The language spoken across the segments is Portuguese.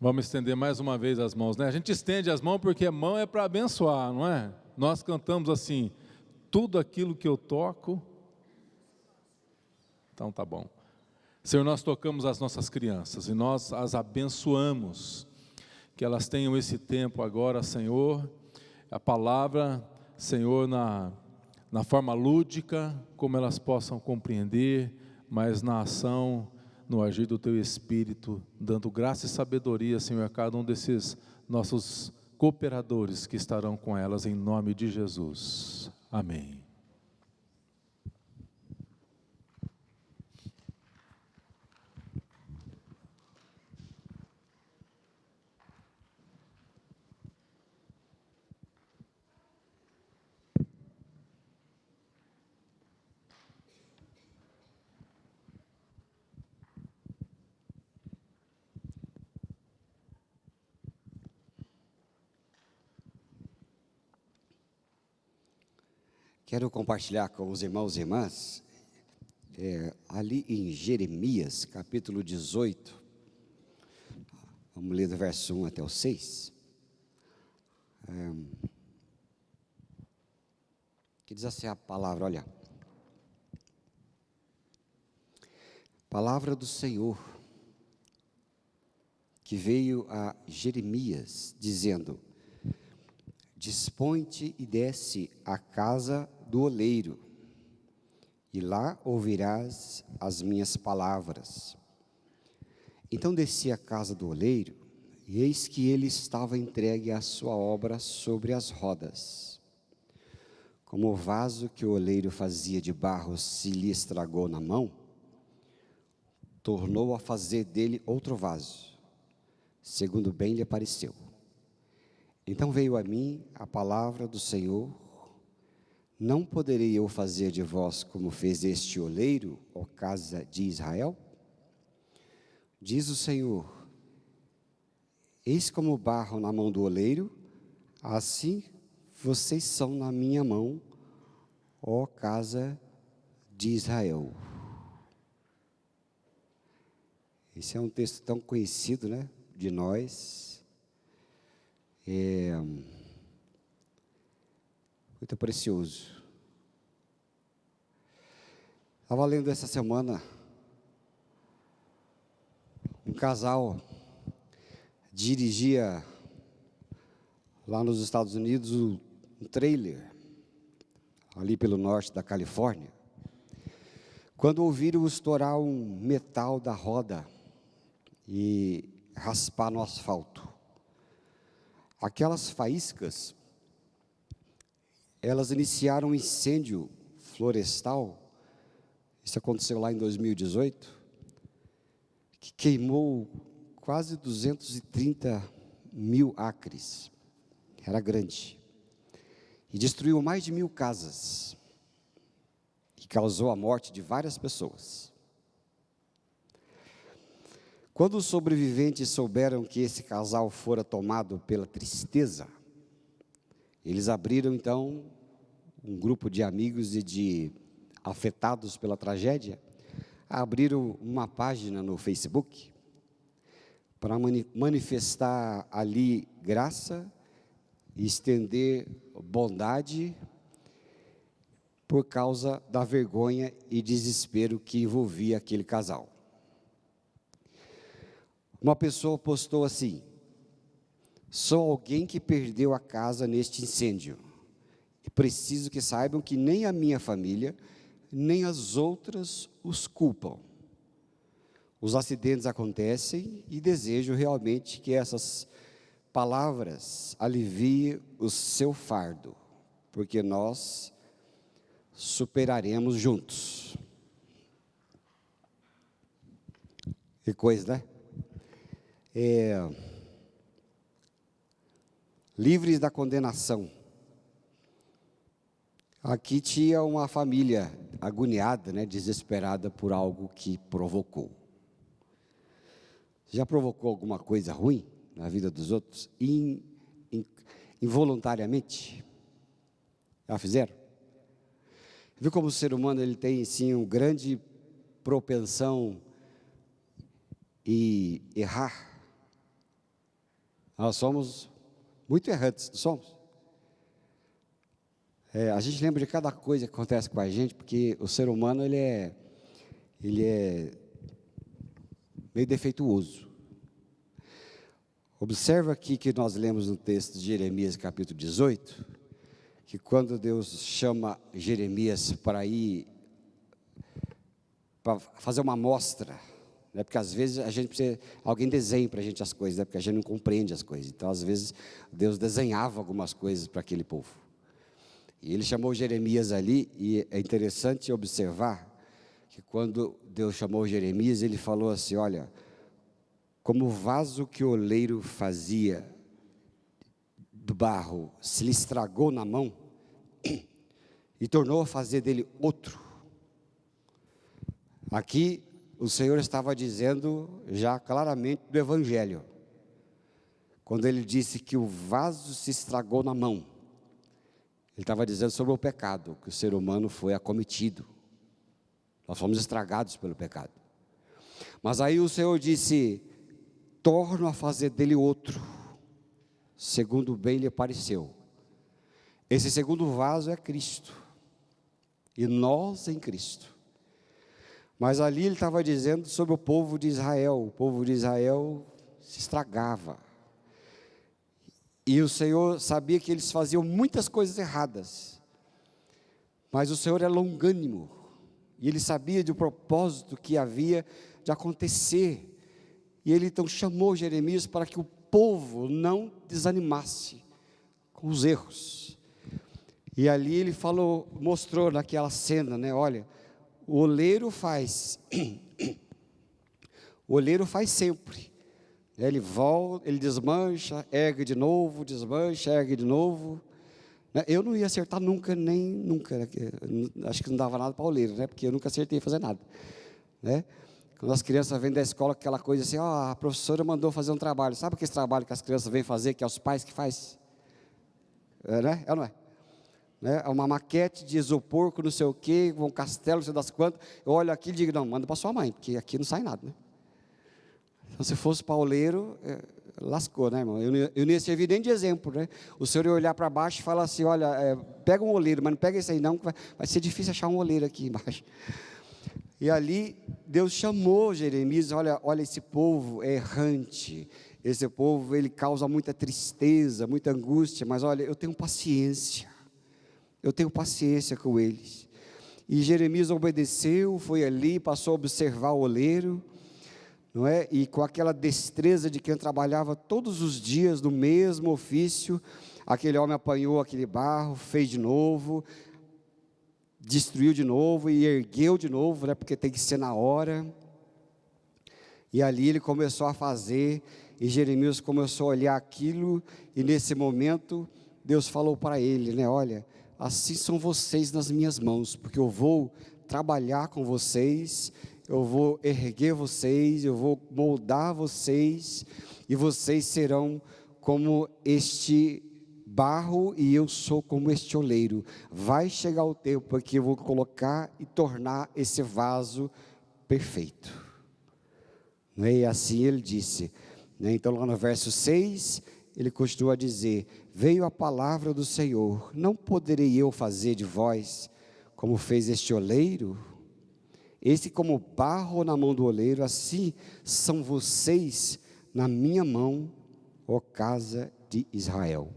Vamos estender mais uma vez as mãos, né? A gente estende as mãos porque a mão é para abençoar, não é? Nós cantamos assim: tudo aquilo que eu toco. Então tá bom. Senhor, nós tocamos as nossas crianças e nós as abençoamos, que elas tenham esse tempo agora, Senhor, a palavra, Senhor, na forma lúdica, como elas possam compreender, mas na ação, no agir do Teu Espírito, dando graça e sabedoria, Senhor, a cada um desses nossos cooperadores que estarão com elas, em nome de Jesus. Amém. Quero compartilhar com os irmãos e irmãs, ali em Jeremias, capítulo 18, vamos ler do verso 1 até o 6, que diz assim a palavra, olha, palavra do Senhor, que veio a Jeremias, dizendo, dispõe-te e desce à casa do oleiro, e lá ouvirás as minhas palavras. Então desci à casa do oleiro, e eis que ele estava entregue à sua obra sobre as rodas. Como o vaso que o oleiro fazia de barro se lhe estragou na mão, tornou a fazer dele outro vaso, segundo bem lhe pareceu. Então veio a mim a palavra do Senhor: não poderei eu fazer de vós como fez este oleiro, ó casa de Israel? Diz o Senhor: eis como o barro na mão do oleiro, assim vocês são na minha mão, ó casa de Israel. Esse é um texto tão conhecido, né, de nós, muito precioso. Estava lendo essa semana, um casal dirigia lá nos Estados Unidos um trailer, ali pelo norte da Califórnia, quando ouviram estourar um metal da roda e raspar no asfalto. Aquelas faíscas, elas iniciaram um incêndio florestal, isso aconteceu lá em 2018, que queimou quase 230 mil acres, era grande, e destruiu mais de 1.000 casas, e causou a morte de várias pessoas. Quando os sobreviventes souberam que esse casal fora tomado pela tristeza, eles abriram então, um grupo de amigos e de afetados pela tragédia, abriram uma página no Facebook para manifestar ali graça e estender bondade por causa da vergonha e desespero que envolvia aquele casal. Uma pessoa postou assim: sou alguém que perdeu a casa neste incêndio, e preciso que saibam que nem a minha família, nem as outras os culpam. Os acidentes acontecem e desejo realmente que essas palavras aliviem o seu fardo, porque nós superaremos juntos. Que coisa, né? Livres da condenação. Aqui tinha uma família agoniada, né, desesperada por algo que provocou. Já provocou alguma coisa ruim na vida dos outros? Involuntariamente? Já fizeram? Viu como o ser humano ele tem, sim, uma grande propensão em errar? Nós somos muito errantes, não somos? A gente lembra de cada coisa que acontece com a gente, porque o ser humano, ele é meio defeituoso. Observa aqui que nós lemos no texto de Jeremias, capítulo 18, que quando Deus chama Jeremias para ir, para fazer uma amostra, né, porque às vezes a gente precisa, alguém desenha para a gente as coisas, né, porque a gente não compreende as coisas. Então, às vezes, Deus desenhava algumas coisas para aquele povo. E ele chamou Jeremias ali, e é interessante observar que quando Deus chamou Jeremias, ele falou assim: olha, como o vaso que o oleiro fazia do barro se lhe estragou na mão e tornou a fazer dele outro. Aqui o Senhor estava dizendo já claramente do Evangelho, quando ele disse que o vaso se estragou na mão. Ele estava dizendo sobre o pecado, que o ser humano foi acometido. Nós fomos estragados pelo pecado. Mas aí o Senhor disse: torno a fazer dele outro, segundo bem lhe pareceu. Esse segundo vaso é Cristo, e nós em Cristo. Mas ali ele estava dizendo sobre o povo de Israel. O povo de Israel se estragava. E o Senhor sabia que eles faziam muitas coisas erradas. Mas o Senhor é longânimo. E Ele sabia do propósito que havia de acontecer. E Ele então chamou Jeremias para que o povo não desanimasse com os erros. E ali Ele falou, mostrou naquela cena, né? Olha, o oleiro faz sempre. Ele volta, ele desmancha, ergue de novo, desmancha, ergue de novo. Eu não ia acertar nunca, acho que não dava nada para o oleiro, né? Porque eu nunca acertei fazer nada, né? Quando as crianças vêm da escola, aquela coisa assim: a professora mandou fazer um trabalho. Sabe aquele trabalho que as crianças vêm fazer, que é os pais que faz? Né? É ou não é? É uma maquete de isopor com não sei o quê, um castelo, não sei das quantas. Eu olho aqui e digo: não, manda para sua mãe, porque aqui não sai nada, né? Então, se fosse pauleiro, lascou, né, irmão? Eu não ia servir nem de exemplo, né? O senhor ia olhar para baixo e falar assim: olha, pega um oleiro, mas não pega esse aí não, que vai ser difícil achar um oleiro aqui embaixo. E ali, Deus chamou Jeremias: olha, esse povo é errante, esse povo, ele causa muita tristeza, muita angústia, mas olha, eu tenho paciência com eles. E Jeremias obedeceu, foi ali, passou a observar o oleiro, não é? E com aquela destreza de quem trabalhava todos os dias no mesmo ofício, aquele homem apanhou aquele barro, fez de novo, destruiu de novo e ergueu de novo, né? Porque tem que ser na hora. E ali ele começou a fazer, e Jeremias começou a olhar aquilo, e nesse momento Deus falou para ele, né? Olha, assim são vocês nas minhas mãos, porque eu vou trabalhar com vocês, eu vou erguer vocês, eu vou moldar vocês, e vocês serão como este barro, e eu sou como este oleiro. Vai chegar o tempo em que eu vou colocar e tornar esse vaso perfeito. E assim ele disse, né? Então lá no verso 6, ele continua a dizer: veio a palavra do Senhor, não poderei eu fazer de vós como fez este oleiro? Esse como barro na mão do oleiro, assim são vocês na minha mão, ó casa de Israel.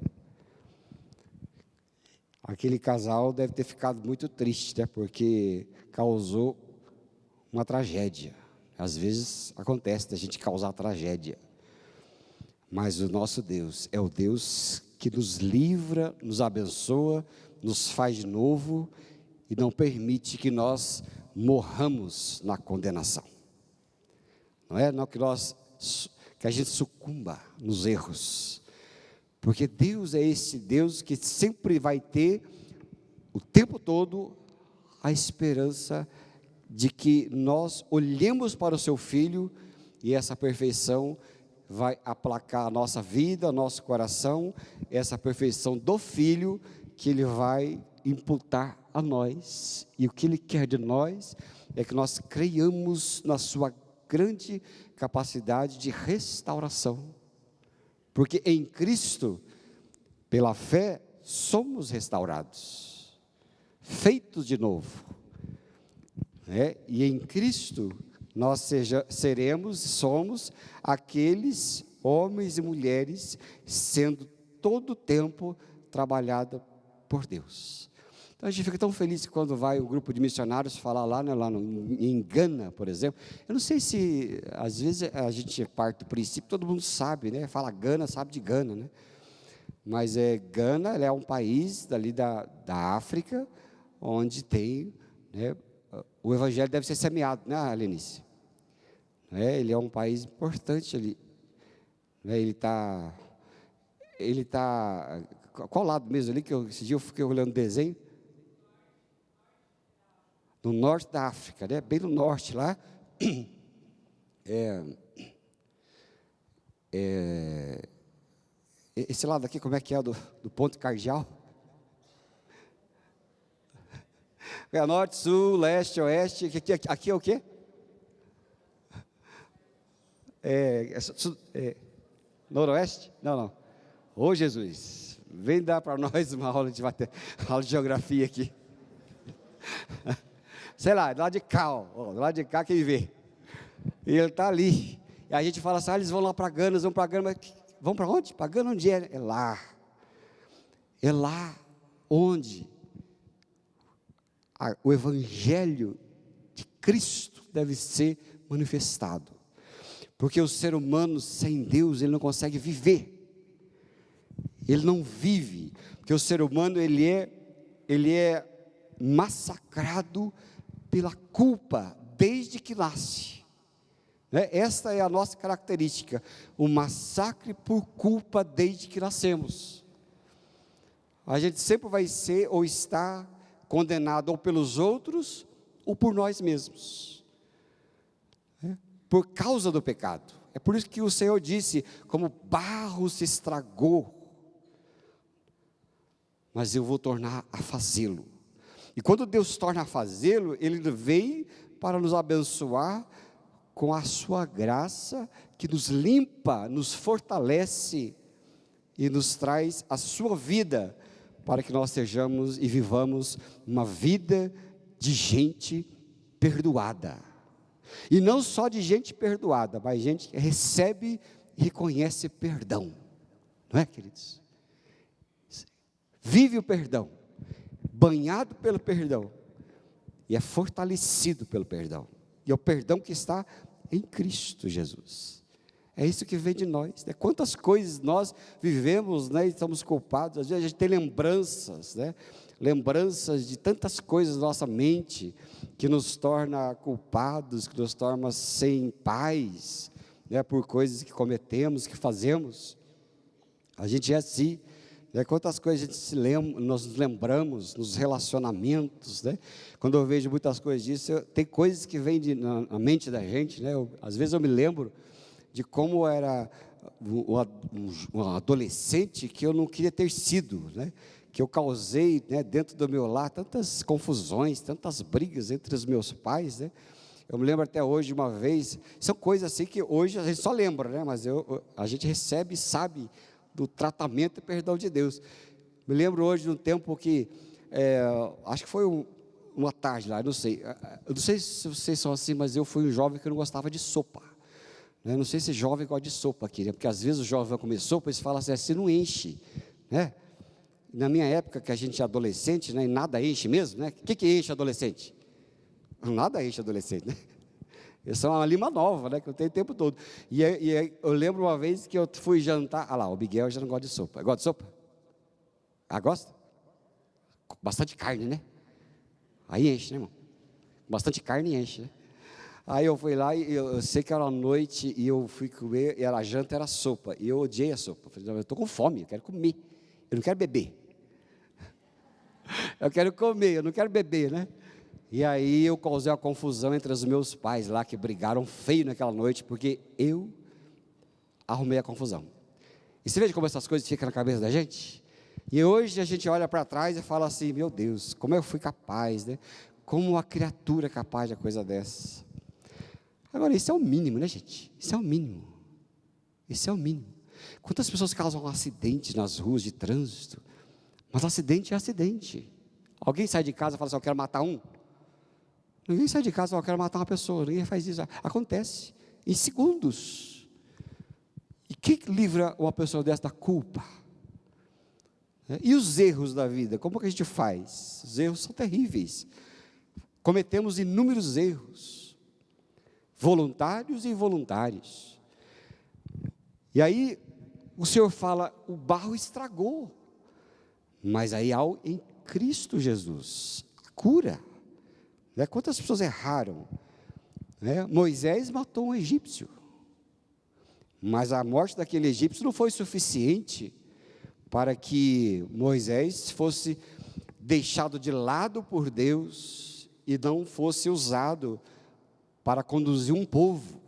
Aquele casal deve ter ficado muito triste, né? Porque causou uma tragédia. Às vezes acontece da gente causar tragédia. Mas o nosso Deus é o Deus que nos livra, nos abençoa, nos faz de novo e não permite que nós morramos na condenação. Não que a gente sucumba nos erros. Porque Deus é esse Deus que sempre vai ter, o tempo todo, a esperança de que nós olhemos para o seu Filho e essa perfeição vai aplacar a nossa vida, nosso coração, essa perfeição do Filho que Ele vai imputar a nós. E o que Ele quer de nós é que nós creiamos na sua grande capacidade de restauração. Porque em Cristo, pela fé, somos restaurados, feitos de novo. E em Cristo, nós somos aqueles homens e mulheres, sendo todo o tempo trabalhada por Deus. Então a gente fica tão feliz quando vai um grupo de missionários falar lá, né, em Gana, por exemplo. Eu não sei se, às vezes, a gente parte do princípio, todo mundo sabe, né? Fala Gana, sabe de Gana, né? Mas Gana é um país dali da África, onde tem, né, o evangelho deve ser semeado, né, Lenice? Ele é um país importante ali. Ele está, qual lado mesmo ali, esse dia eu fiquei olhando o desenho? No norte da África, né? Bem no norte lá. Esse lado aqui, como é que é, do ponto cardeal? Norte, sul, leste, oeste. Aqui é o quê? Noroeste? Não. Ô Jesus, vem dar para nós uma aula de geografia aqui. Sei lá, do lado de cá, do lado de cá quem vê. E ele está ali. E a gente fala assim, eles vão lá para Gana, vão para Gana, mas vão para onde? Para Gana onde é? É lá. É lá onde o evangelho de Cristo deve ser manifestado. Porque o ser humano sem Deus, ele não consegue viver. Ele não vive. Porque o ser humano, ele é massacrado pela culpa desde que nasce. Esta é a nossa característica, o massacre por culpa desde que nascemos. A gente sempre vai ser ou estar condenado ou pelos outros ou por nós mesmos, por causa do pecado. É por isso que o Senhor disse, como barro se estragou, mas eu vou tornar a fazê-lo. E quando Deus torna a fazê-lo, Ele vem para nos abençoar com a sua graça, que nos limpa, nos fortalece e nos traz a sua vida, para que nós sejamos e vivamos uma vida de gente perdoada. E não só de gente perdoada, mas gente que recebe e reconhece perdão. Não é, queridos? Vive o perdão, banhado pelo perdão, e é fortalecido pelo perdão. E é o perdão que está em Cristo Jesus. É isso que vem de nós, né? Quantas coisas nós vivemos, né, e estamos culpados. Às vezes a gente tem lembranças, né? Lembranças de tantas coisas na nossa mente, que nos torna culpados, que nos torna sem paz, né, por coisas que cometemos, que fazemos. A gente é assim, né? Quantas coisas a gente nós nos lembramos nos relacionamentos, né? Quando eu vejo muitas coisas disso, tem coisas que vêm na mente da gente, né? Às vezes eu me lembro de como era um adolescente que eu não queria ter sido, né? Que eu causei, né, dentro do meu lar tantas confusões, tantas brigas entre os meus pais, né? Eu me lembro até hoje de uma vez, são coisas assim que hoje a gente só lembra, né? Mas a gente recebe e sabe do tratamento e perdão de Deus. Me lembro hoje de um tempo que, acho que foi uma tarde lá, eu não sei se vocês são assim, mas eu fui um jovem que não gostava de sopa. Eu não sei se jovem gosta de sopa aqui, né? Porque às vezes o jovem vai comer sopa e fala assim não enche, né? Na minha época, que a gente é adolescente, né, e nada enche mesmo, né? O que enche adolescente? Nada enche adolescente, né? Essa é uma lima nova, né, que eu tenho o tempo todo. E eu lembro uma vez que eu fui jantar, lá, o Miguel já não gosta de sopa. Gosta de sopa? Gosta? Bastante carne, né? Aí enche, né, irmão? Bastante carne enche, né? Aí eu fui lá, e eu sei que era noite, e eu fui comer, e a janta era sopa, e eu odiei a sopa. Eu falei, não, eu estou com fome, eu quero comer, eu não quero beber. Eu quero comer, eu não quero beber, né? E aí eu causei uma confusão entre os meus pais lá, que brigaram feio naquela noite, porque eu arrumei a confusão. E você vê como essas coisas ficam na cabeça da gente? E hoje a gente olha para trás e fala assim, meu Deus, como eu fui capaz, né? Como uma criatura é capaz de uma coisa dessa? Agora, isso é o mínimo, né, gente? Isso é o mínimo. Isso é o mínimo. Quantas pessoas causam acidentes nas ruas de trânsito? Mas acidente é acidente. Alguém sai de casa e fala assim, eu quero matar um. Ninguém sai de casa e fala, eu quero matar uma pessoa. Ninguém faz isso. Acontece em segundos. E quem livra uma pessoa dessa da culpa? E os erros da vida? Como que a gente faz? Os erros são terríveis. Cometemos inúmeros erros, voluntários e involuntários. E aí o Senhor fala, o barro estragou, mas aí há em Cristo Jesus a cura. Quantas pessoas erraram? Moisés matou um egípcio, mas a morte daquele egípcio não foi suficiente para que Moisés fosse deixado de lado por Deus e não fosse usado para conduzir um povo.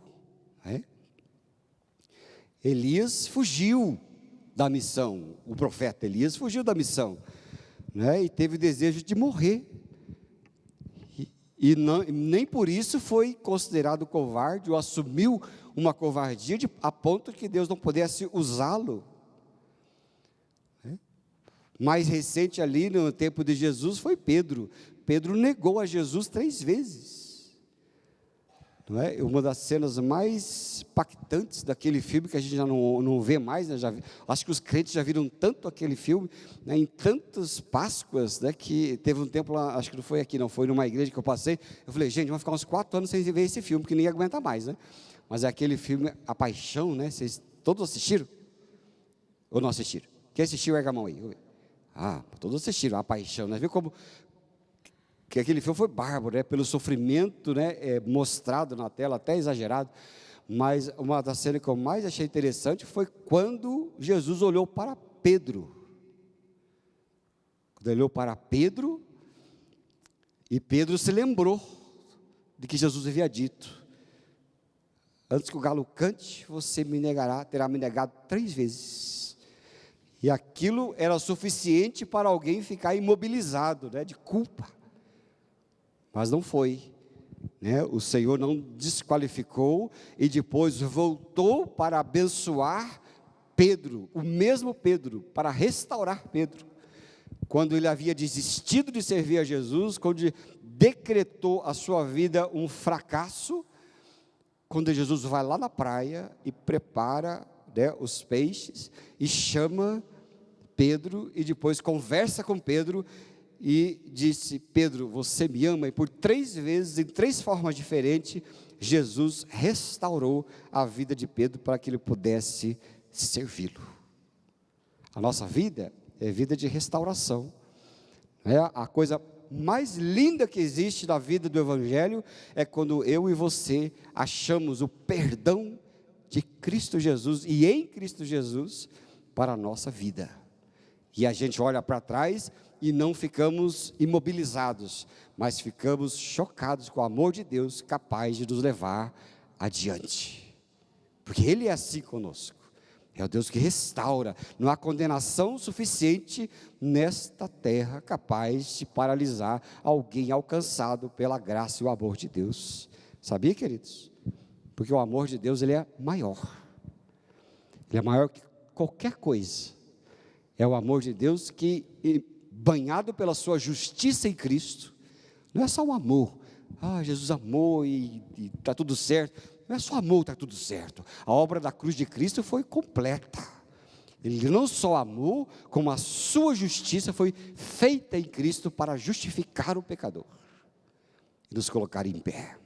Elias fugiu da missão, o profeta Elias fugiu da missão, e teve o desejo de morrer, e nem por isso foi considerado covarde, ou assumiu uma covardia a ponto que Deus não pudesse usá-lo. Mais recente ali no tempo de Jesus foi Pedro. Pedro negou a Jesus 3 vezes. Uma das cenas mais impactantes daquele filme, que a gente já não vê mais, acho que os crentes já viram tanto aquele filme, em tantas Páscoas, que teve um tempo lá, acho que não foi aqui não, foi numa igreja que eu passei, eu falei, gente, vamos ficar uns 4 anos sem ver esse filme, porque ninguém aguenta mais, mas é aquele filme, A Paixão, vocês todos assistiram? Ou não assistiram? Quem assistiu, erga a mão aí. Todos assistiram A Paixão, viu como que aquele filme foi bárbaro, pelo sofrimento, mostrado na tela, até exagerado, mas uma das cenas que eu mais achei interessante foi quando Jesus olhou para Pedro. Quando ele olhou para Pedro, e Pedro se lembrou de que Jesus havia dito, antes que o galo cante, você me negará, terá me negado 3 vezes, e aquilo era suficiente para alguém ficar imobilizado, de culpa, mas não foi, o Senhor não desqualificou, e depois voltou para abençoar Pedro, o mesmo Pedro, para restaurar Pedro, quando ele havia desistido de servir a Jesus, quando decretou a sua vida um fracasso, quando Jesus vai lá na praia e prepara os peixes, e chama Pedro, e depois conversa com Pedro, e disse, Pedro, você me ama? E por 3 vezes, em 3 formas diferentes, Jesus restaurou a vida de Pedro, para que ele pudesse servi-lo. A nossa vida é vida de restauração, a coisa mais linda que existe na vida do Evangelho, é quando eu e você achamos o perdão de Cristo Jesus, e em Cristo Jesus, para a nossa vida, e a gente olha para trás, e não ficamos imobilizados, mas ficamos chocados com o amor de Deus, capaz de nos levar adiante, porque Ele é assim conosco, é o Deus que restaura. Não há condenação suficiente nesta terra, capaz de paralisar alguém alcançado pela graça e o amor de Deus. Sabia, queridos? Porque o amor de Deus, ele é maior que qualquer coisa. É o amor de Deus que, banhado pela sua justiça em Cristo, não é só um amor, Jesus amou e está tudo certo, não é só amor, está tudo certo. A obra da cruz de Cristo foi completa. Ele não só amou, como a sua justiça foi feita em Cristo para justificar o pecador e nos colocar em pé.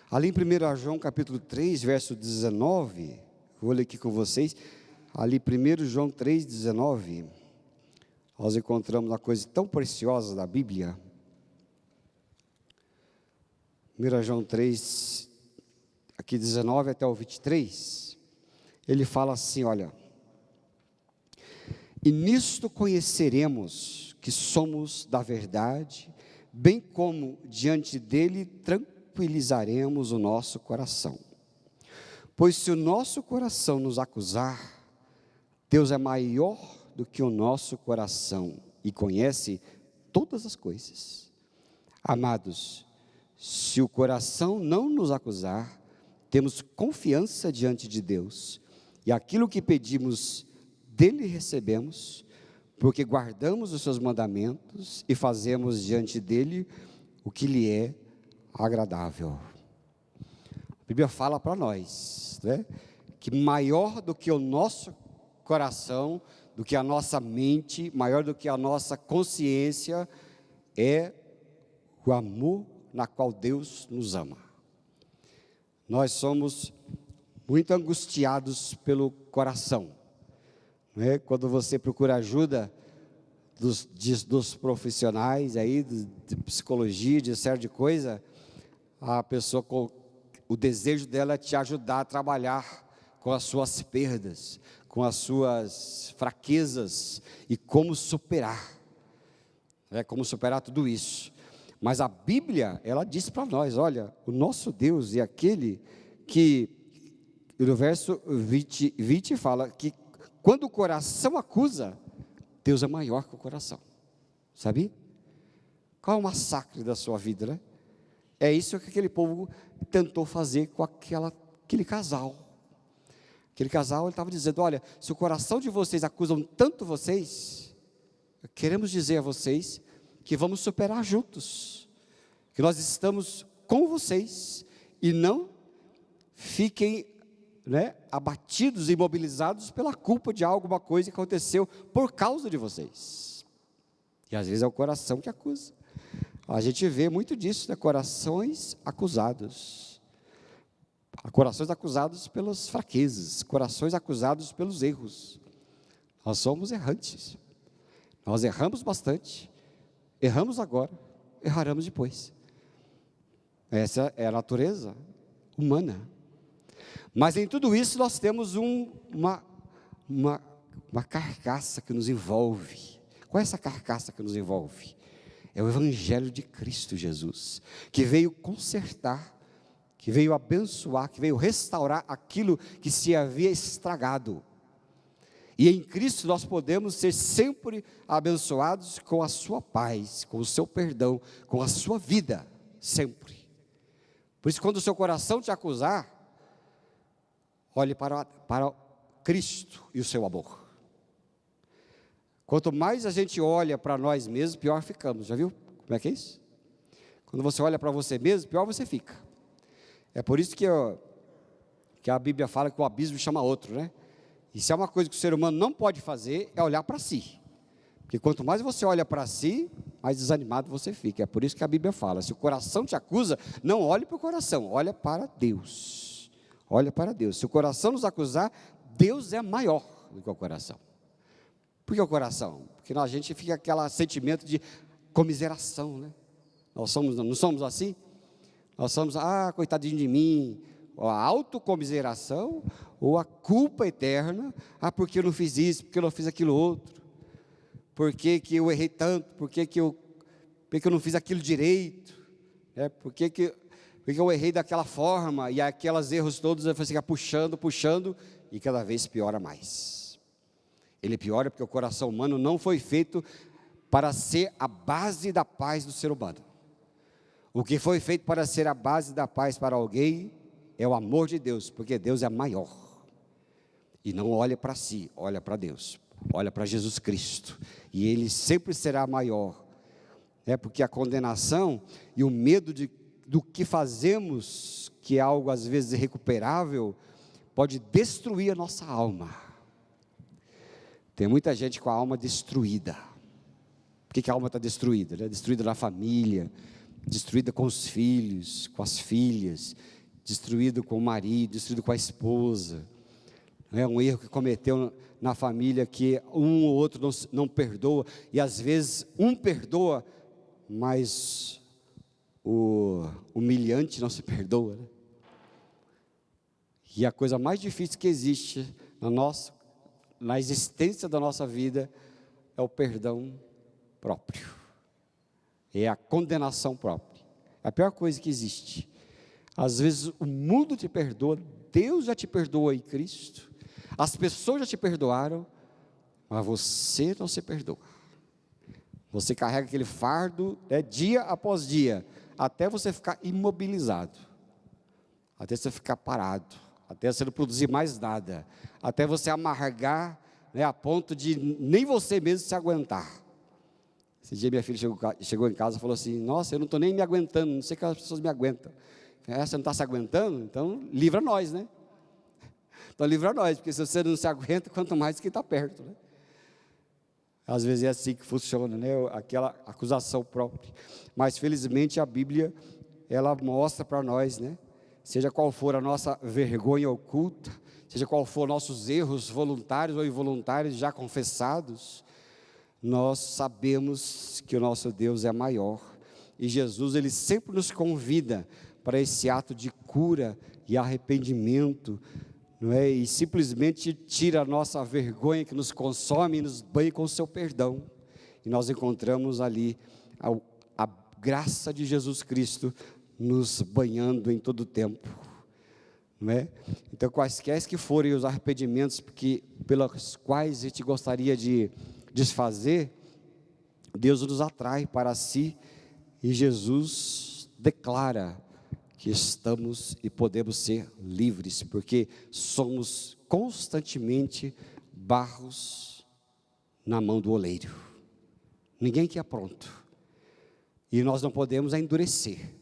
Ali em 1 João capítulo 3, verso 19, vou ler aqui com vocês, ali 1 João 3, 19, nós encontramos uma coisa tão preciosa da Bíblia. 1 João 3, aqui 19 até o 23, ele fala assim, olha, e nisto conheceremos que somos da verdade, bem como diante dele tranquilizaremos o nosso coração. Pois se o nosso coração nos acusar, Deus é maior do que o nosso coração e conhece todas as coisas. Amados, se o coração não nos acusar, temos confiança diante de Deus, E aquilo que pedimos dele recebemos, porque guardamos os seus mandamentos e fazemos diante dele o que lhe é agradável. A Bíblia fala para nós, né, que maior do que o nosso coração, do que a nossa mente, maior do que a nossa consciência, é o amor na qual Deus nos ama. Nós somos muito angustiados pelo coração, né? Quando você procura ajuda dos profissionais aí, de psicologia, de certa de coisa, a pessoa, o desejo dela é te ajudar a trabalhar com as suas perdas, com as suas fraquezas e como superar, como superar tudo isso. Mas a Bíblia, ela diz para nós, olha, o nosso Deus é aquele que, no verso 20 fala que quando o coração acusa, Deus é maior que o coração, sabe? Qual é o massacre da sua vida, né? É isso que aquele povo tentou fazer com aquele casal. Aquele casal, ele estava dizendo, olha, se o coração de vocês acusam tanto vocês, queremos dizer a vocês que vamos superar juntos, que nós estamos com vocês, e não fiquem, né, abatidos, imobilizados pela culpa de alguma coisa que aconteceu por causa de vocês. E às vezes é o coração que acusa. A gente vê muito disso, né? Corações acusados. Corações acusados pelas fraquezas, corações acusados pelos erros. Nós somos errantes. Nós erramos bastante. Erramos agora, erraremos depois. Essa é a natureza humana. Mas em tudo isso nós temos uma carcaça que nos envolve. Qual é essa carcaça que nos envolve? É o Evangelho de Cristo Jesus, que veio consertar, que veio abençoar, que veio restaurar aquilo que se havia estragado. E em Cristo nós podemos ser sempre abençoados com a sua paz, com o seu perdão, com a sua vida, sempre. Por isso, quando o seu coração te acusar, olhe para Cristo e o seu amor. Quanto mais a gente olha para nós mesmos, pior ficamos. Já viu como é que é isso? Quando você olha para você mesmo, pior você fica. É por isso que a Bíblia fala que o abismo chama outro, né? E se é uma coisa que o ser humano não pode fazer, é olhar para si. Porque quanto mais você olha para si, mais desanimado você fica. É por isso que a Bíblia fala, se o coração te acusa, não olhe para o coração, olha para Deus. Olha para Deus. Se o coração nos acusar, Deus é maior do que o coração. Por que o coração? Porque a gente fica aquele sentimento de comiseração, né? Não somos assim? Nós somos, coitadinho de mim, a autocomiseração ou a culpa eterna, porque eu não fiz isso, porque eu não fiz aquilo outro, porque que eu errei tanto, porque que eu não fiz aquilo direito, porque eu errei daquela forma, e aqueles erros todos eu ficar puxando, e cada vez piora mais. Ele piora porque o coração humano não foi feito para ser a base da paz do ser humano. O que foi feito para ser a base da paz para alguém é o amor de Deus, porque Deus é maior. E não olha para si, olha para Deus, olha para Jesus Cristo, e Ele sempre será maior. Porque a condenação e o medo do que fazemos, que é algo às vezes irrecuperável, pode destruir a nossa alma. Tem muita gente com a alma destruída. Por que a alma está destruída? Destruída na família, destruída com os filhos, com as filhas, destruído com o marido, destruído com a esposa. Um erro que cometeu na família, que um ou outro não perdoa, e às vezes um perdoa, mas o humilhante não se perdoa, né? E a coisa mais difícil que existe na existência da nossa vida é o perdão próprio, é a condenação própria. É a pior coisa que existe. Às vezes o mundo te perdoa, Deus já te perdoa em Cristo, as pessoas já te perdoaram, mas você não se perdoa. Você carrega aquele fardo, dia após dia, até você ficar imobilizado, até você ficar parado, até você não produzir mais nada, até você amargar, né, a ponto de nem você mesmo se aguentar. Esse dia minha filha chegou em casa e falou assim: nossa, eu não estou nem me aguentando, não sei que as pessoas me aguentam. Você não está se aguentando? Então livra nós, né? Então livra nós, porque se você não se aguenta, quanto mais quem está perto, né? Às vezes é assim que funciona, né? Aquela acusação própria. Mas felizmente a Bíblia, ela mostra para nós, né? Seja qual for a nossa vergonha oculta, seja qual for nossos erros voluntários ou involuntários já confessados, nós sabemos que o nosso Deus é maior. E Jesus, Ele sempre nos convida para esse ato de cura e arrependimento, não é? E simplesmente tira a nossa vergonha que nos consome e nos banha com o seu perdão. E nós encontramos ali a graça de Jesus Cristo nos banhando em todo o tempo, não é? Então, quaisquer que forem os arrependimentos pelos quais a gente gostaria de desfazer, Deus nos atrai para si, e Jesus declara que estamos e podemos ser livres, porque somos constantemente barros na mão do oleiro. Ninguém que é pronto, e nós não podemos endurecer,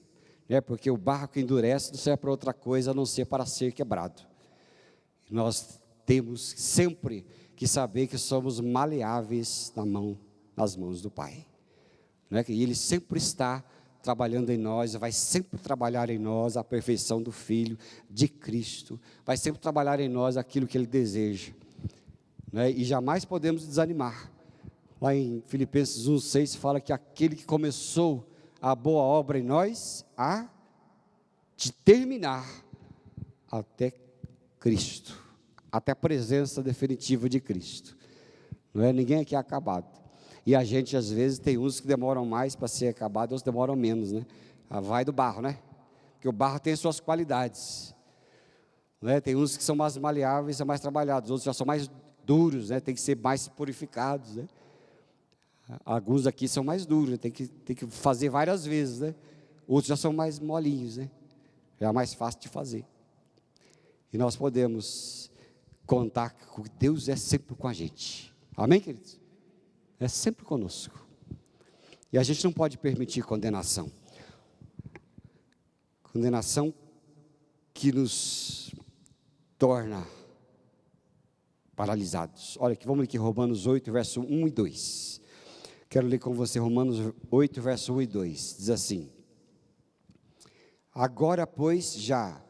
né? Porque o barro que endurece não serve para outra coisa a não ser para ser quebrado. Nós temos sempre que saber que somos maleáveis nas mãos do Pai, né? E Ele sempre está trabalhando em nós, vai sempre trabalhar em nós a perfeição do Filho, de Cristo, vai sempre trabalhar em nós aquilo que Ele deseja, né? E jamais podemos desanimar. Lá em Filipenses 1,6 fala que aquele que começou a boa obra em nós, há de terminar até Cristo, até a presença definitiva de Cristo, não é? Ninguém aqui é acabado. E a gente, às vezes, tem uns que demoram mais para ser acabado, outros demoram menos, né? Vai do barro, né? Porque o barro tem suas qualidades, né? Tem uns que são mais maleáveis, são mais trabalhados, outros já são mais duros, né? Tem que ser mais purificados, né? Alguns aqui são mais duros, né? Tem que fazer várias vezes, né? Outros já são mais molinhos, né? Já é mais fácil de fazer. E nós podemos contar que Deus é sempre com a gente. Amém, queridos? É sempre conosco. E a gente não pode permitir condenação. Condenação que nos torna paralisados. Olha aqui, vamos ler aqui Romanos 8, verso 1 e 2. Quero ler com você Romanos 8, verso 1 e 2. Diz assim: agora, pois, já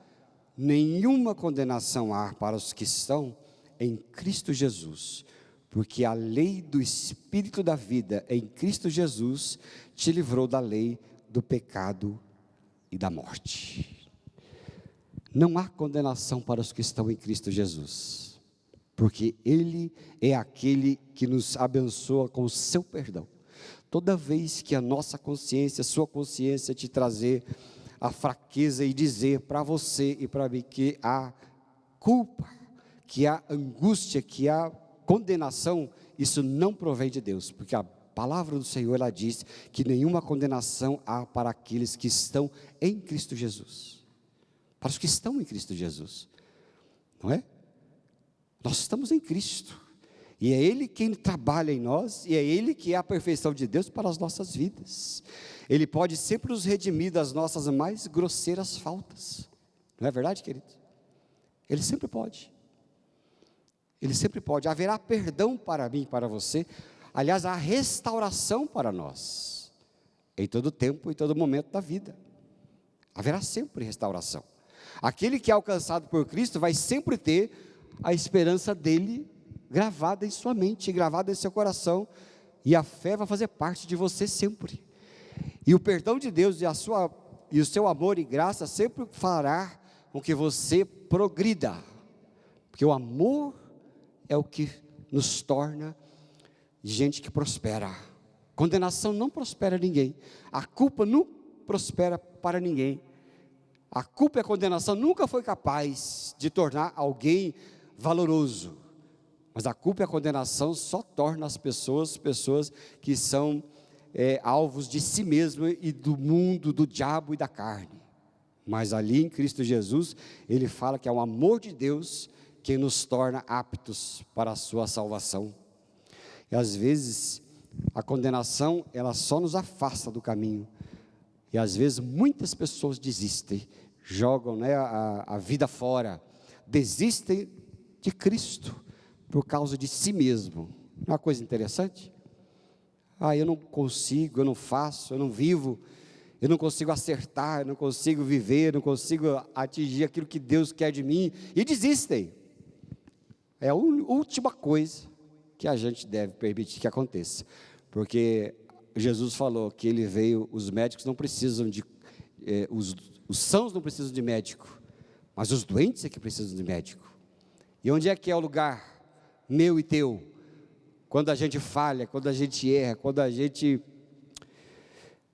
nenhuma condenação há para os que estão em Cristo Jesus, porque a lei do Espírito da vida em Cristo Jesus te livrou da lei do pecado e da morte. Não há condenação para os que estão em Cristo Jesus, porque Ele é aquele que nos abençoa com o seu perdão. Toda vez que a nossa consciência, a sua consciência te trazer a fraqueza e dizer para você e para mim que há culpa, que há angústia, que há condenação, isso não provém de Deus, porque a palavra do Senhor, ela diz que nenhuma condenação há para aqueles que estão em Cristo Jesus, para os que estão em Cristo Jesus, não é? Nós estamos em Cristo, e é Ele quem trabalha em nós, e é Ele que é a perfeição de Deus para as nossas vidas. Ele pode sempre nos redimir das nossas mais grosseiras faltas, não é verdade, querido? Ele sempre pode. Ele sempre pode. Haverá perdão para mim e para você. Aliás, há restauração para nós, em todo tempo e todo momento da vida. Haverá sempre restauração. Aquele que é alcançado por Cristo vai sempre ter a esperança dele gravada em sua mente, gravada em seu coração, e a fé vai fazer parte de você sempre. E o perdão de Deus e o seu amor e graça sempre fará com que você progrida, porque o amor é o que nos torna gente que prospera. Condenação não prospera ninguém, a culpa não prospera para ninguém. A culpa e a condenação nunca foi capaz de tornar alguém valoroso, mas a culpa e a condenação só tornam as pessoas que são alvos de si mesmo e do mundo, do diabo e da carne, Mas ali em Cristo Jesus, ele fala que é o amor de Deus que nos torna aptos para a sua salvação. E às vezes, a condenação, ela só nos afasta do caminho. E às vezes, muitas pessoas desistem, jogam, né, a vida fora, desistem de Cristo, por causa de si mesmo. Não é uma coisa interessante? Eu não consigo, eu não faço, eu não vivo, eu não consigo acertar, eu não consigo viver, eu não consigo atingir aquilo que Deus quer de mim, e desistem. É a última coisa que a gente deve permitir que aconteça, porque Jesus falou que ele veio, os médicos não precisam de, os sãos não precisam de médico, mas os doentes é que precisam de médico. E onde é que é o lugar meu e teu? Quando a gente falha, quando a gente erra, quando a gente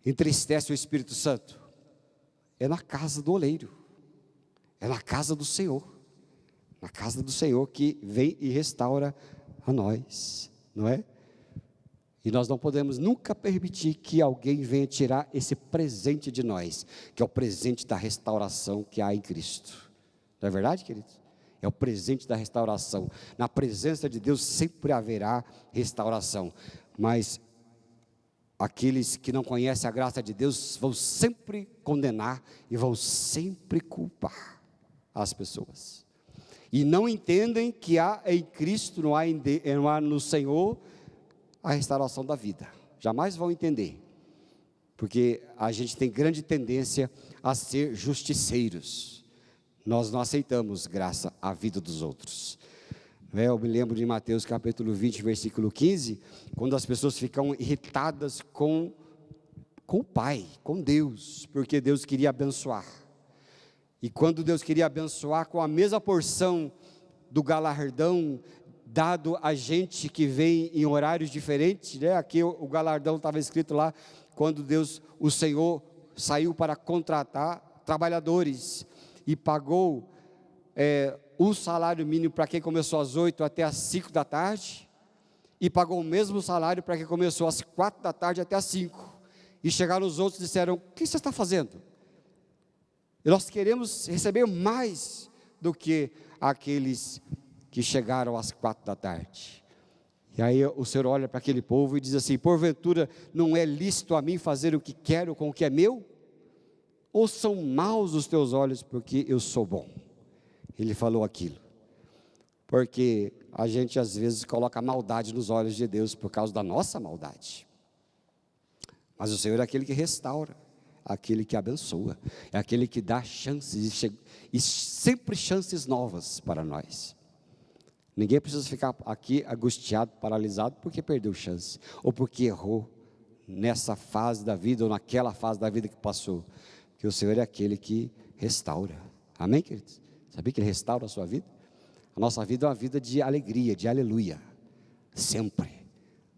entristece o Espírito Santo, é na casa do oleiro, é na casa do Senhor, na casa do Senhor que vem e restaura a nós, não é? E nós não podemos nunca permitir que alguém venha tirar esse presente de nós, que é o presente da restauração que há em Cristo. Não é verdade, queridos? É o presente da restauração. Na presença de Deus sempre haverá restauração, mas aqueles que não conhecem a graça de Deus vão sempre condenar e vão sempre culpar as pessoas. E não entendem que há em Cristo, não há no Senhor, a restauração da vida. Jamais vão entender, porque a gente tem grande tendência a ser justiceiros. Nós não aceitamos graça à vida dos outros. Eu me lembro de Mateus capítulo 20, versículo 15, quando as pessoas ficam irritadas com o Pai, com Deus, porque Deus queria abençoar. E quando Deus queria abençoar com a mesma porção do galardão dado a gente que vem em horários diferentes, né? Aqui o galardão estava escrito lá, quando Deus, o Senhor, saiu para contratar trabalhadores e pagou o salário mínimo para quem começou às 8 até às 5 da tarde, e pagou o mesmo salário para quem começou às 4 da tarde até às 5, e chegaram os outros e disseram: o que você está fazendo? Nós queremos receber mais do que aqueles que chegaram às 4 da tarde. E aí o Senhor olha para aquele povo e diz assim: porventura não é lícito a mim fazer o que quero com o que é meu? Ou são maus os teus olhos porque eu sou bom? Ele falou aquilo, porque a gente às vezes coloca maldade nos olhos de Deus por causa da nossa maldade, mas o Senhor é aquele que restaura, aquele que abençoa, é aquele que dá chances, e sempre chances novas para nós. Ninguém precisa ficar aqui angustiado, paralisado, porque perdeu chance, ou porque errou nessa fase da vida, ou naquela fase da vida que passou, porque o Senhor é aquele que restaura. Amém, queridos? Sabia que Ele restaura a sua vida? A nossa vida é uma vida de alegria, de aleluia, sempre,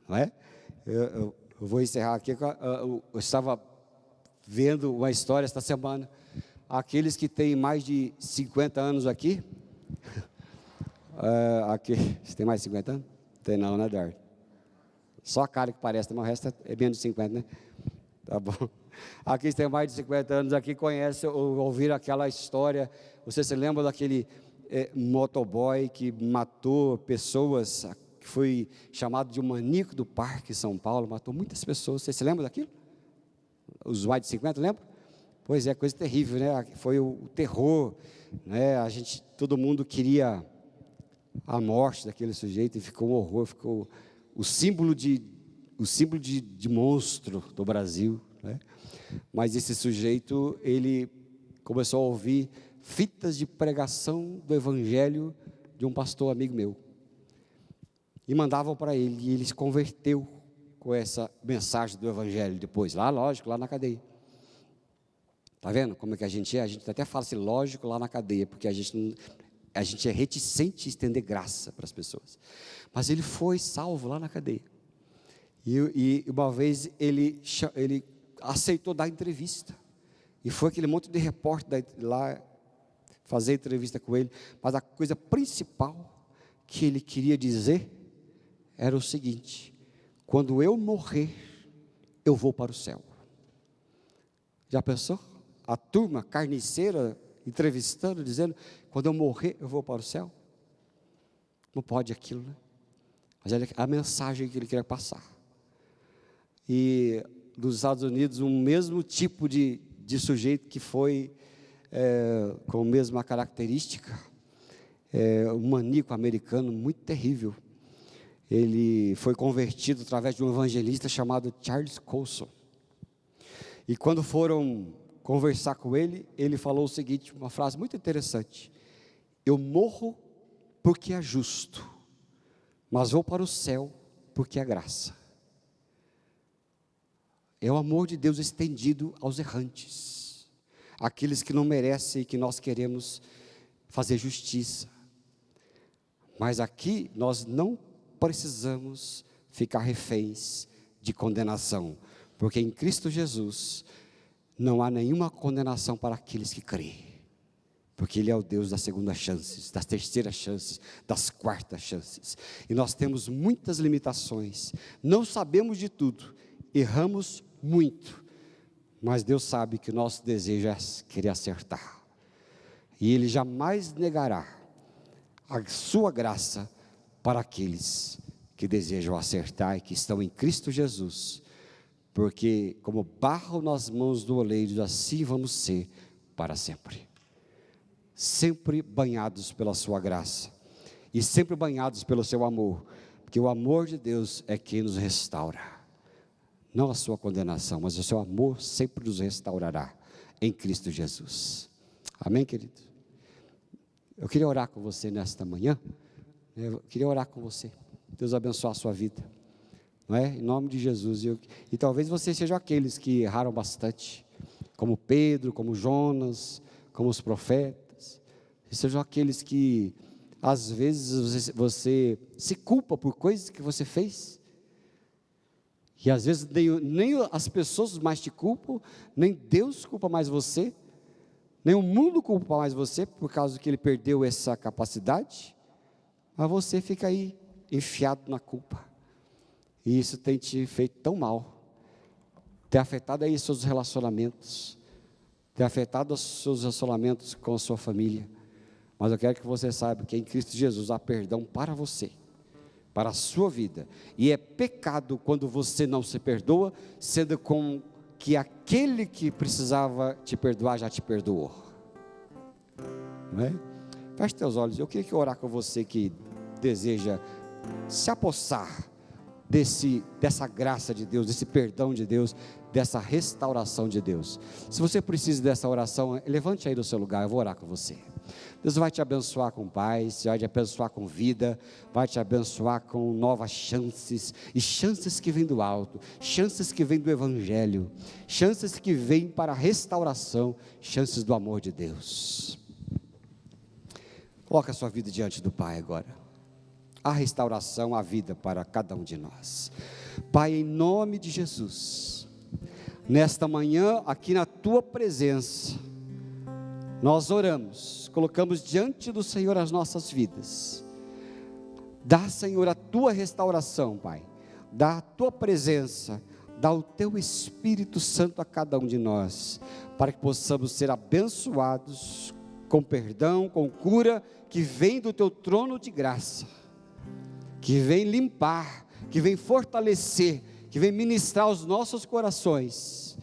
não é? Eu vou encerrar aqui. Eu estava vendo uma história esta semana. Aqueles que têm mais de 50 anos aqui, aqui, você tem mais de 50 anos? Tem não, né, Eduardo? Só a cara que parece, mas o resto é menos de 50, né? Tá bom. Aqui que tem mais de 50 anos, aqui conhecem ou ouviram aquela história. Você se lembra daquele motoboy que matou pessoas, que foi chamado de um maníaco do parque em São Paulo, matou muitas pessoas. Você se lembra daquilo? Os mais de 50, lembra? Pois é, coisa terrível, né? Foi o terror, né? Todo mundo queria a morte daquele sujeito, e ficou um horror, ficou o símbolo de monstro do Brasil, né? Mas esse sujeito, ele começou a ouvir fitas de pregação do evangelho de um pastor amigo meu, e mandavam para ele, e ele se converteu com essa mensagem do evangelho depois, lá, lógico, lá na cadeia. Está vendo como é que a gente é? A gente até fala assim, lógico, lá na cadeia, porque a gente é reticente em estender graça para as pessoas. Mas ele foi salvo lá na cadeia. E uma vez ele aceitou dar entrevista. E foi aquele monte de repórter lá fazer entrevista com ele. Mas a coisa principal que ele queria dizer era o seguinte: quando eu morrer, eu vou para o céu. Já pensou? a turma carniceira, entrevistando, dizendo: quando eu morrer, eu vou para o céu. Não pode aquilo, né? Mas é a mensagem que ele queria passar. E nos Estados Unidos, um mesmo tipo de sujeito que foi com a mesma característica, um maníaco americano muito terrível. Ele foi convertido através de um evangelista chamado Charles Colson. E quando foram conversar com ele, ele falou o seguinte, uma frase muito interessante: eu morro porque é justo, mas vou para o céu porque é graça. É o amor de Deus estendido aos errantes, aqueles que não merecem e que nós queremos fazer justiça. Mas aqui nós não precisamos ficar reféns de condenação, porque em Cristo Jesus não há nenhuma condenação para aqueles que creem, porque Ele é o Deus das segundas chances, das terceiras chances, das quartas chances. E nós temos muitas limitações, não sabemos de tudo, erramos muito, mas Deus sabe que o nosso desejo é querer acertar, e Ele jamais negará a sua graça para aqueles que desejam acertar e que estão em Cristo Jesus, porque como barro nas mãos do oleiro, assim vamos ser para sempre, sempre banhados pela sua graça, e sempre banhados pelo seu amor, porque o amor de Deus é quem nos restaura, não a sua condenação, mas o seu amor sempre nos restaurará em Cristo Jesus. Amém, querido? Eu queria orar com você nesta manhã, eu queria orar com você, Deus abençoe a sua vida, não é? Em nome de Jesus. E talvez você seja aqueles que erraram bastante, como Pedro, como Jonas, como os profetas, e sejam aqueles que às vezes você se culpa por coisas que você fez, e às vezes nem as pessoas mais te culpam, nem Deus culpa mais você, nem o mundo culpa mais você, por causa que ele perdeu essa capacidade, mas você fica aí, enfiado na culpa, e isso tem te feito tão mal, tem afetado aí seus relacionamentos, tem afetado os seus relacionamentos com a sua família, mas eu quero que você saiba que em Cristo Jesus há perdão para você, para a sua vida, e é pecado quando você não se perdoa, sendo com que aquele que precisava te perdoar, já te perdoou, não é? Feche teus olhos, eu queria orar com você que deseja se apossar dessa graça de Deus, desse perdão de Deus, dessa restauração de Deus. Se você precisa dessa oração, levante aí do seu lugar, eu vou orar com você. Deus vai te abençoar com paz, vai te abençoar com vida, vai te abençoar com novas chances, e chances que vêm do alto, chances que vêm do Evangelho, chances que vêm para a restauração, chances do amor de Deus. Coloque a sua vida diante do Pai agora. A restauração, a vida para cada um de nós. Pai, em nome de Jesus, nesta manhã, aqui na Tua presença, nós oramos, colocamos diante do Senhor as nossas vidas. Dá, Senhor, a Tua restauração, Pai, dá a Tua presença, dá o Teu Espírito Santo a cada um de nós, para que possamos ser abençoados, com perdão, com cura, que vem do Teu trono de graça, que vem limpar, que vem fortalecer, que vem ministrar os nossos corações,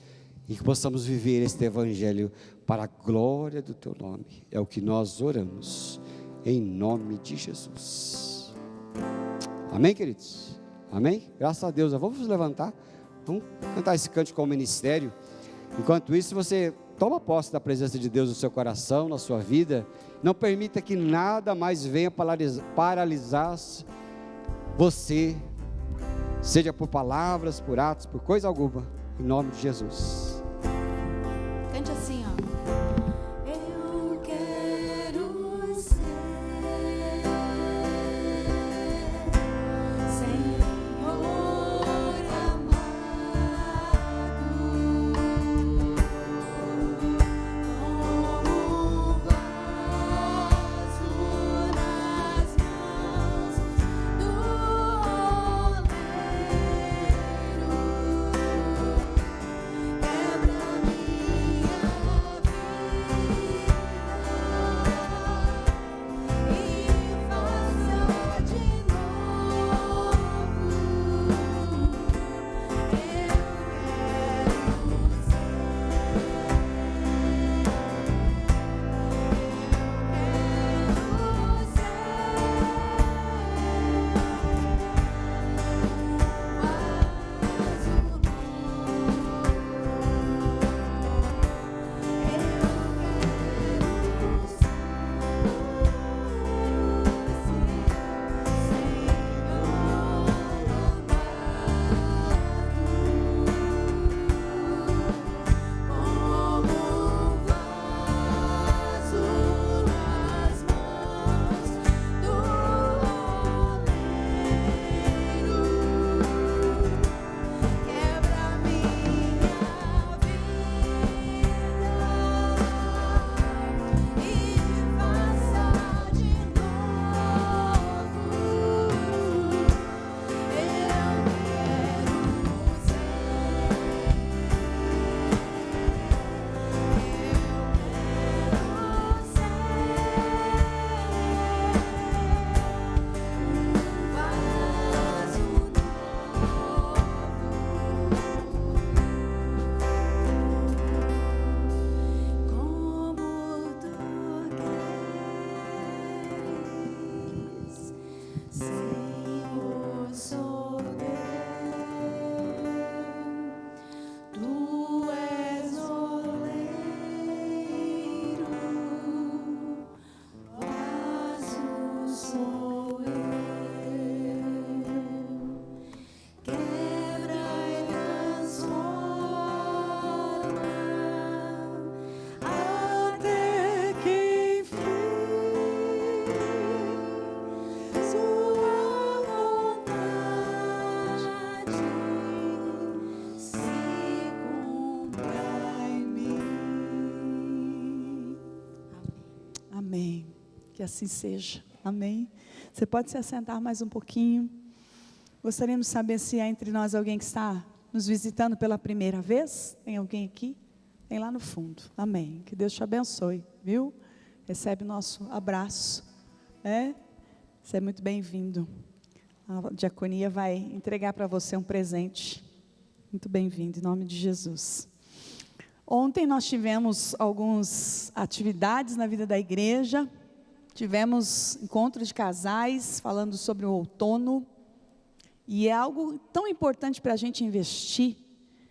e que possamos viver este Evangelho para a glória do Teu nome. É o que nós oramos, em nome de Jesus. Amém, queridos? Amém? Graças a Deus. Vamos nos levantar, vamos cantar esse cântico com o ministério. Enquanto isso, você toma posse da presença de Deus no seu coração, na sua vida. Não permita que nada mais venha paralisar você, seja por palavras, por atos, por coisa alguma, em nome de Jesus. Cante assim, ó. Eu quero ser Senhor amado, como um vaso nas mãos do oleiro. Quebra minha assim seja. Amém? Você pode se assentar mais um pouquinho. Gostaríamos de saber se há entre nós alguém que está nos visitando pela primeira vez. Tem alguém aqui? Tem lá no fundo. Amém. Que Deus te abençoe, viu? Recebe o nosso abraço. Você é muito bem-vindo. A diaconia vai entregar para você um presente. Muito bem-vindo, em nome de Jesus. Ontem nós tivemos algumas atividades na vida da igreja. Tivemos encontro de casais, falando sobre o outono. E é algo tão importante para a gente investir